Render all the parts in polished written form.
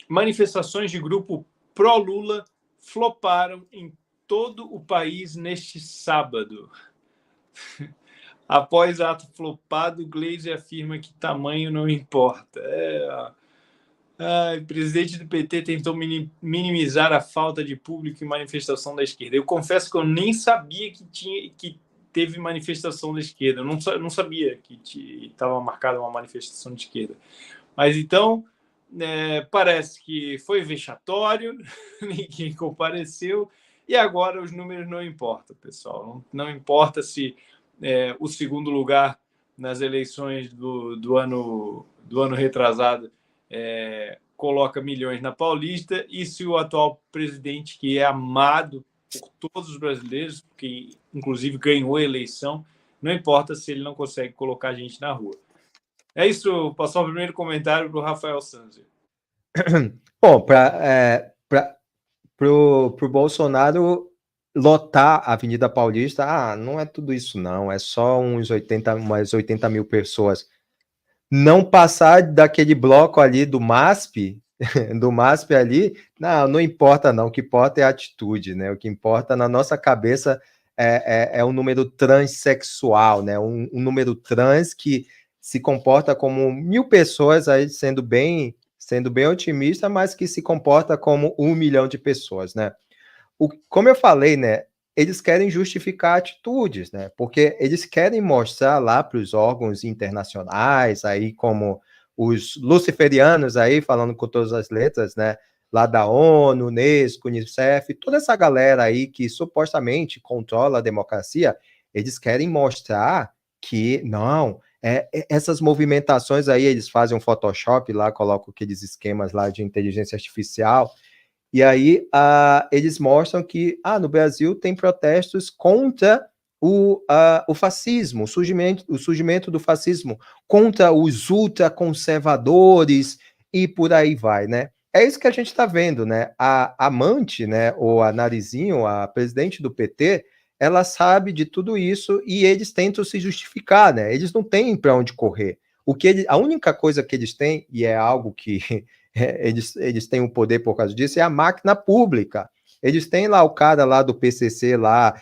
Manifestações de grupo pró-Lula floparam em todo o país neste sábado. Após ato flopado, Gleisi afirma que tamanho não importa. O presidente do PT tentou minimizar a falta de público em manifestação da esquerda. Eu confesso que eu nem sabia que teve manifestação da esquerda. Eu não sabia que estava marcada uma manifestação de esquerda. Mas então, parece que foi vexatório, ninguém compareceu, e agora os números não importam, pessoal. Não importa se o segundo lugar nas eleições do ano retrasado coloca milhões na Paulista, e se o atual presidente, que é amado por todos os brasileiros, que inclusive ganhou a eleição, não importa se ele não consegue colocar a gente na rua. É isso, passar o primeiro comentário para o Rafael Sanzio. Bom, para o Bolsonaro lotar a Avenida Paulista, não é tudo isso não, é só umas 80 mil pessoas. Não passar daquele bloco ali do MASP, ali, não importa não, o que importa é a atitude, né? O que importa na nossa cabeça é um número transexual, né? Um número trans que se comporta como 1.000 pessoas, aí sendo bem otimista, mas que se comporta como 1 milhão de pessoas, né? Como eu falei, né? Eles querem justificar atitudes, né? Porque eles querem mostrar lá para os órgãos internacionais, aí como os luciferianos aí, falando com todas as letras, né? Lá da ONU, Unesco, Unicef, toda essa galera aí que supostamente controla a democracia, eles querem mostrar que, não, essas movimentações aí, eles fazem um Photoshop lá, colocam aqueles esquemas lá de inteligência artificial, e aí eles mostram que no Brasil tem protestos contra o fascismo, o surgimento do fascismo, contra os ultraconservadores e por aí vai, né? É isso que a gente está vendo, né? A Amante, né, ou a Narizinho, a presidente do PT, ela sabe de tudo isso e eles tentam se justificar, né? Eles não têm para onde correr. A única coisa que eles têm, e é algo que eles têm o poder por causa disso, é a máquina pública. Eles têm lá o cara lá do PCC lá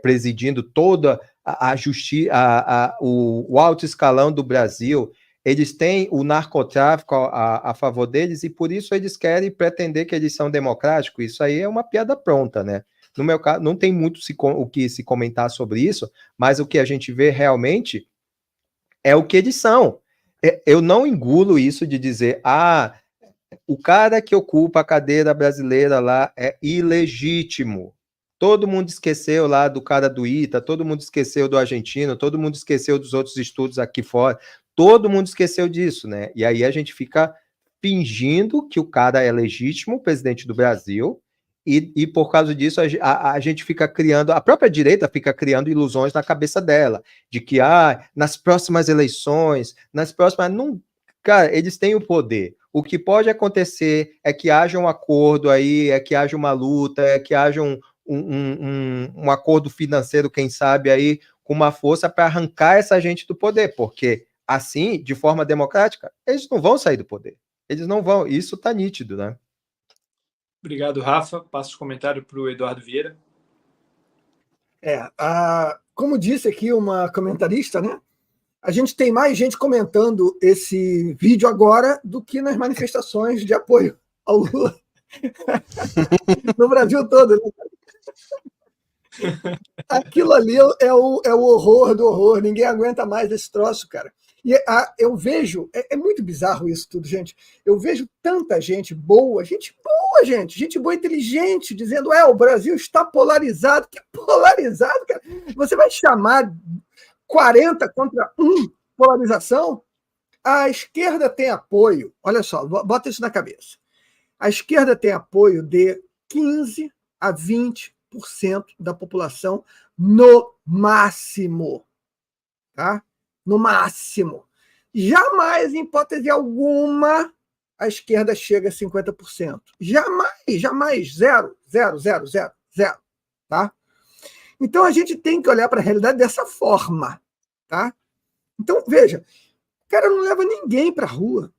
presidindo toda a justiça, o alto escalão do Brasil. Eles têm o narcotráfico a favor deles e por isso eles querem pretender que eles são democráticos. Isso aí é uma piada pronta, né? No meu caso, não tem muito o que se comentar sobre isso, mas o que a gente vê realmente é o que eles são. Eu não engulo isso de dizer, o cara que ocupa a cadeira brasileira lá é ilegítimo. Todo mundo esqueceu lá do cara do ITA, todo mundo esqueceu do argentino, todo mundo esqueceu dos outros estudos aqui fora, todo mundo esqueceu disso, né? E aí a gente fica fingindo que o cara é legítimo, presidente do Brasil, e por causa disso a gente fica criando, a própria direita fica criando ilusões na cabeça dela, de que nas próximas eleições, não, cara, eles têm o poder. O que pode acontecer é que haja um acordo aí, é que haja uma luta, é que haja um acordo financeiro, quem sabe, aí, com uma força para arrancar essa gente do poder, porque assim, de forma democrática, eles não vão sair do poder. Eles não vão, isso está nítido, né? Obrigado, Rafa. Passo o comentário para o Eduardo Vieira. Como disse aqui uma comentarista, né? A gente tem mais gente comentando esse vídeo agora do que nas manifestações de apoio ao Lula no Brasil todo. Né? Aquilo ali é o horror do horror. Ninguém aguenta mais esse troço, cara. E eu vejo, é muito bizarro isso tudo, gente. Eu vejo tanta gente boa, gente boa, inteligente, dizendo, o Brasil está polarizado. Que polarizado, cara? Você vai chamar 40 contra 1 polarização? A esquerda tem apoio, olha só, bota isso na cabeça. A esquerda tem apoio de 15 a 20% da população no máximo. Tá? No máximo. Jamais, em hipótese alguma, a esquerda chega a 50%. Jamais. Zero. Tá? Então, a gente tem que olhar para a realidade dessa forma. Tá? Então, veja, o cara não leva ninguém para a rua.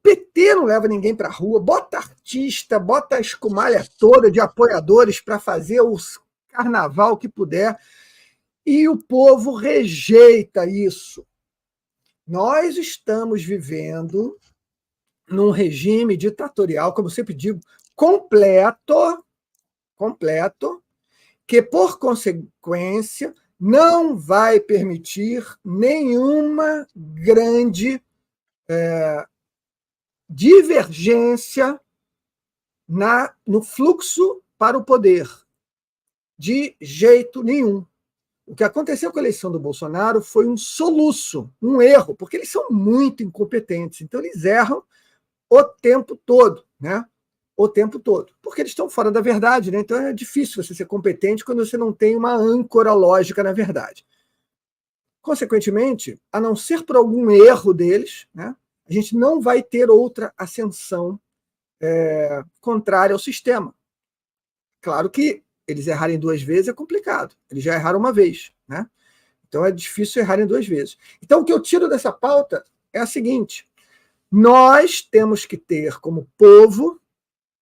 PT não leva ninguém para a rua, bota artista, bota a escumalha toda de apoiadores para fazer o carnaval que puder, e o povo rejeita isso. Nós estamos vivendo num regime ditatorial, como eu sempre digo, completo, que, por consequência, não vai permitir nenhuma grande divergência no fluxo para o poder. De jeito nenhum. O que aconteceu com a eleição do Bolsonaro foi um soluço, um erro, porque eles são muito incompetentes, então eles erram o tempo todo, né? O tempo todo, porque eles estão fora da verdade, né? Então é difícil você ser competente quando você não tem uma âncora lógica na verdade. Consequentemente, a não ser por algum erro deles, né, a gente não vai ter outra ascensão contrária ao sistema. Claro que eles errarem 2 vezes é complicado, eles já erraram uma vez, né? Então é difícil errarem 2 vezes. Então o que eu tiro dessa pauta é a seguinte: nós temos que ter, como povo,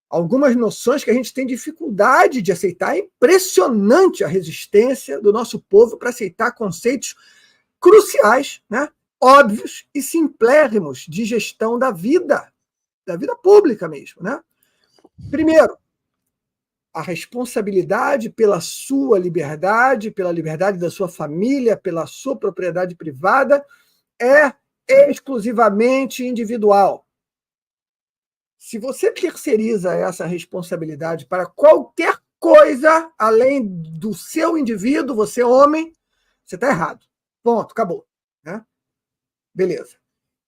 algumas noções que a gente tem dificuldade de aceitar. É impressionante a resistência do nosso povo para aceitar conceitos cruciais, né? Óbvios e simplérrimos de gestão da vida pública mesmo, né? Primeiro, a responsabilidade pela sua liberdade, pela liberdade da sua família, pela sua propriedade privada é exclusivamente individual. Se você terceiriza essa responsabilidade para qualquer coisa além do seu indivíduo, você é homem, você está errado. Ponto, acabou. Né? Beleza.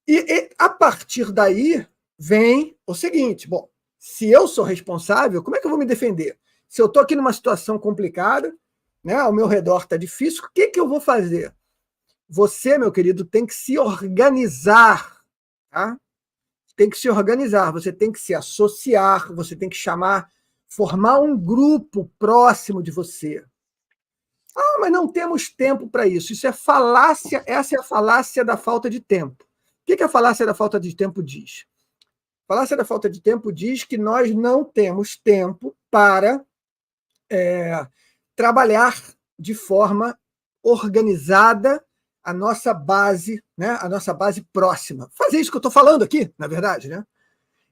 E a partir daí vem o seguinte: bom, se eu sou responsável, como é que eu vou me defender? Se eu estou aqui numa situação complicada, né, ao meu redor está difícil, o que eu vou fazer? Você, meu querido, tem que se organizar. Tá? Tem que se organizar, você tem que se associar, você tem que formar um grupo próximo de você. Ah, mas não temos tempo para isso. Isso é falácia, essa é a falácia da falta de tempo. O que a falácia da falta de tempo diz? A falácia da falta de tempo diz que nós não temos tempo para trabalhar de forma organizada a nossa base, né? A nossa base próxima. Fazer isso que eu estou falando aqui, na verdade, né?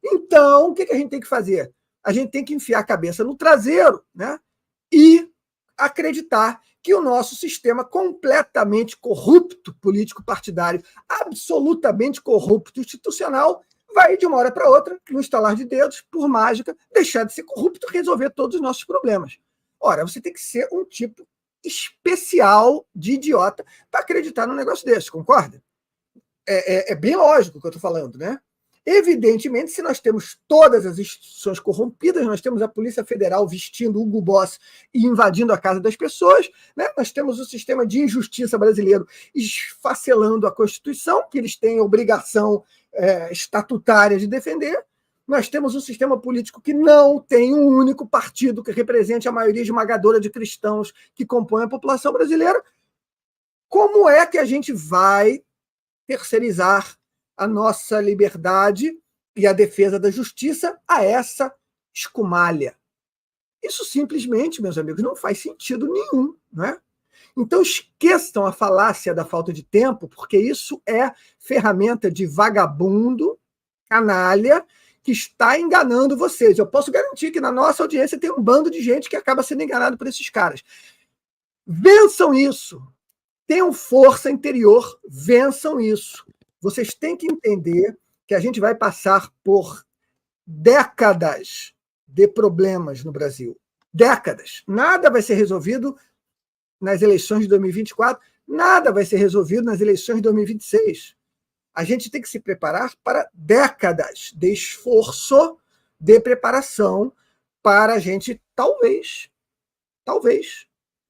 Então, o que a gente tem que fazer? A gente tem que enfiar a cabeça no traseiro, né? E acreditar que o nosso sistema completamente corrupto, político-partidário, absolutamente corrupto, institucional, vai, de uma hora para outra, no estalar de dedos, por mágica, deixar de ser corrupto e resolver todos os nossos problemas. Ora, você tem que ser um tipo especial de idiota para acreditar num negócio desse, concorda? É bem lógico o que eu estou falando, né? Evidentemente, se nós temos todas as instituições corrompidas, nós temos a Polícia Federal vestindo Hugo Boss e invadindo a casa das pessoas, né? Nós temos o sistema de injustiça brasileiro esfacelando a Constituição, que eles têm obrigação estatutária de defender. Nós temos um sistema político que não tem um único partido que represente a maioria esmagadora de cristãos que compõem a população brasileira. Como é que a gente vai terceirizar a nossa liberdade e a defesa da justiça a essa escumalha? Isso simplesmente, meus amigos, não faz sentido nenhum, não é? Então esqueçam a falácia da falta de tempo, porque isso é ferramenta de vagabundo, canalha, que está enganando vocês. Eu posso garantir que na nossa audiência tem um bando de gente que acaba sendo enganado por esses caras. Vençam isso. Tenham força interior, vençam isso. Vocês têm que entender que a gente vai passar por décadas de problemas no Brasil. Décadas. Nada vai ser resolvido nas eleições de 2024, nada vai ser resolvido nas eleições de 2026. A gente tem que se preparar para décadas de esforço, de preparação, para a gente, talvez,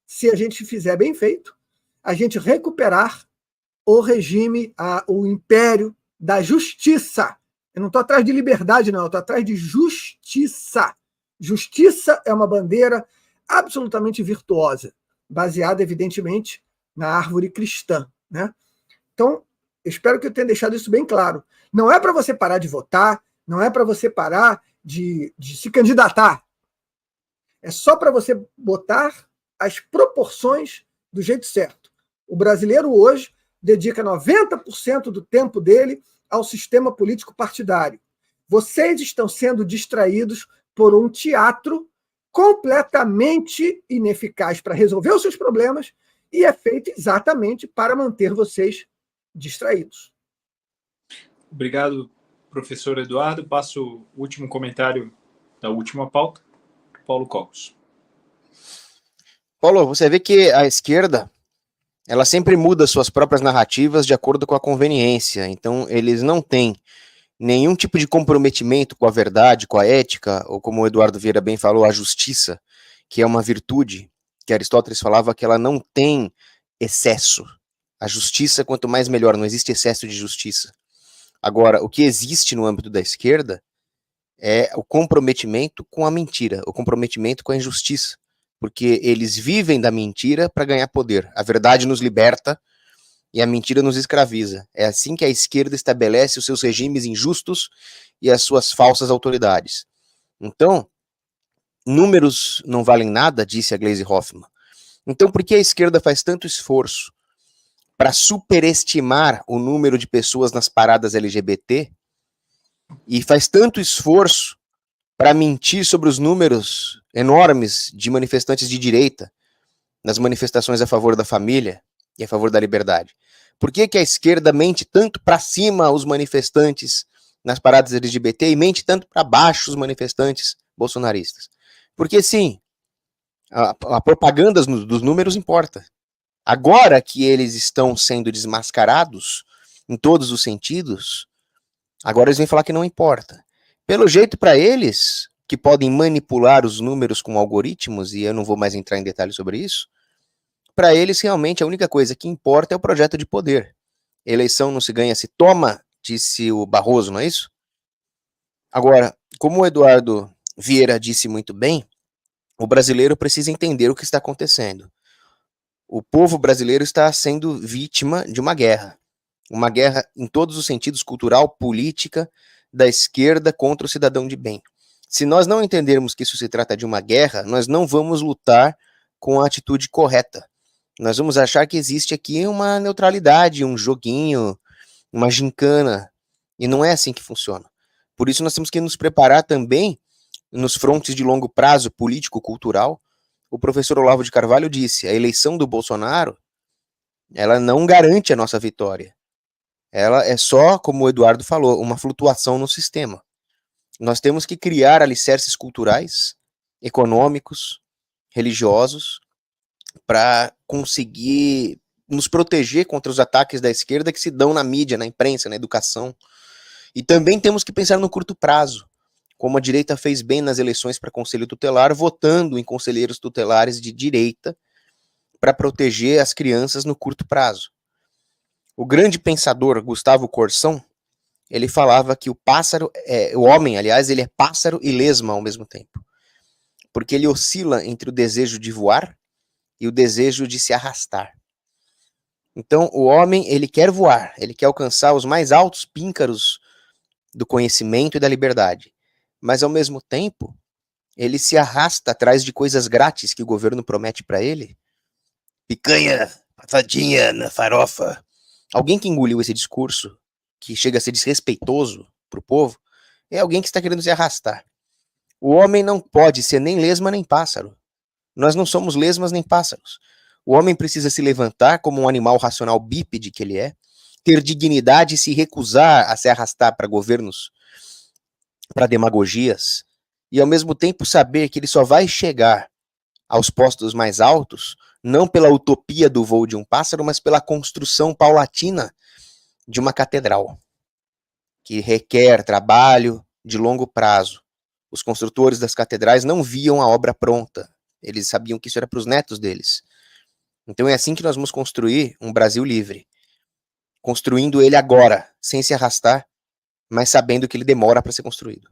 se a gente fizer bem feito, a gente recuperar o regime, o império da justiça. Eu não estou atrás de liberdade, não, eu estou atrás de justiça. Justiça é uma bandeira absolutamente virtuosa, baseada, evidentemente, na árvore cristã, né? Então, Eu espero que eu tenha deixado isso bem claro. Não é para você parar de votar, não é para você parar de se candidatar. É só para você botar as proporções do jeito certo. O brasileiro hoje dedica 90% do tempo dele ao sistema político partidário. Vocês estão sendo distraídos por um teatro completamente ineficaz para resolver os seus problemas e é feito exatamente para manter vocês distraídos. Obrigado, professor Eduardo. Passo o último comentário da última pauta. Paulo Cocos. Paulo, você vê que a esquerda, ela sempre muda suas próprias narrativas de acordo com a conveniência. Então, eles não têm nenhum tipo de comprometimento com a verdade, com a ética, ou como o Eduardo Vieira bem falou, a justiça, que é uma virtude, que Aristóteles falava que ela não tem excesso. A justiça, quanto mais melhor, não existe excesso de justiça. Agora, o que existe no âmbito da esquerda é o comprometimento com a mentira, o comprometimento com a injustiça, porque eles vivem da mentira para ganhar poder. A verdade nos liberta e a mentira nos escraviza. É assim que a esquerda estabelece os seus regimes injustos e as suas falsas autoridades. Então, números não valem nada, disse a Gleisi Hoffmann. Então, por que a esquerda faz tanto esforço para superestimar o número de pessoas nas paradas LGBT e faz tanto esforço para mentir sobre os números enormes de manifestantes de direita nas manifestações a favor da família e a favor da liberdade? Por que a esquerda mente tanto para cima os manifestantes nas paradas LGBT e mente tanto para baixo os manifestantes bolsonaristas? Porque sim, a propaganda dos números importa. Agora que eles estão sendo desmascarados em todos os sentidos, agora eles vêm falar que não importa. Pelo jeito, para eles, que podem manipular os números com algoritmos, e eu não vou mais entrar em detalhes sobre isso, para eles, realmente, a única coisa que importa é o projeto de poder. Eleição não se ganha, se toma, disse o Barroso, não é isso? Agora, como o Eduardo Vieira disse muito bem, o brasileiro precisa entender o que está acontecendo. O povo brasileiro está sendo vítima de uma guerra em todos os sentidos, cultural, política, da esquerda contra o cidadão de bem. Se nós não entendermos que isso se trata de uma guerra, nós não vamos lutar com a atitude correta. Nós vamos achar que existe aqui uma neutralidade, um joguinho, uma gincana, e não é assim que funciona. Por isso nós temos que nos preparar também nos frontes de longo prazo, político-cultural. O professor Olavo de Carvalho disse, a eleição do Bolsonaro, ela não garante a nossa vitória. Ela é só, como o Eduardo falou, uma flutuação no sistema. Nós temos que criar alicerces culturais, econômicos, religiosos, para conseguir nos proteger contra os ataques da esquerda que se dão na mídia, na imprensa, na educação. E também temos que pensar no curto prazo, como a direita fez bem nas eleições para conselho tutelar, votando em conselheiros tutelares de direita para proteger as crianças no curto prazo. O grande pensador Gustavo Corsão, ele falava que o homem, aliás, ele é pássaro e lesma ao mesmo tempo, porque ele oscila entre o desejo de voar e o desejo de se arrastar. Então, o homem, ele quer voar, ele quer alcançar os mais altos píncaros do conhecimento e da liberdade, mas ao mesmo tempo, ele se arrasta atrás de coisas grátis que o governo promete para ele. Picanha, passadinha na farofa. Alguém que engoliu esse discurso, que chega a ser desrespeitoso para o povo, é alguém que está querendo se arrastar. O homem não pode ser nem lesma nem pássaro. Nós não somos lesmas nem pássaros. O homem precisa se levantar como um animal racional bípede que ele é, ter dignidade e se recusar a se arrastar para governos, para demagogias, e ao mesmo tempo saber que ele só vai chegar aos postos mais altos não pela utopia do voo de um pássaro, mas pela construção paulatina de uma catedral, que requer trabalho de longo prazo. Os construtores das catedrais não viam a obra pronta, eles sabiam que isso era para os netos deles. Então é assim que nós vamos construir um Brasil livre, construindo ele agora, sem se arrastar, mas sabendo que ele demora para ser construído.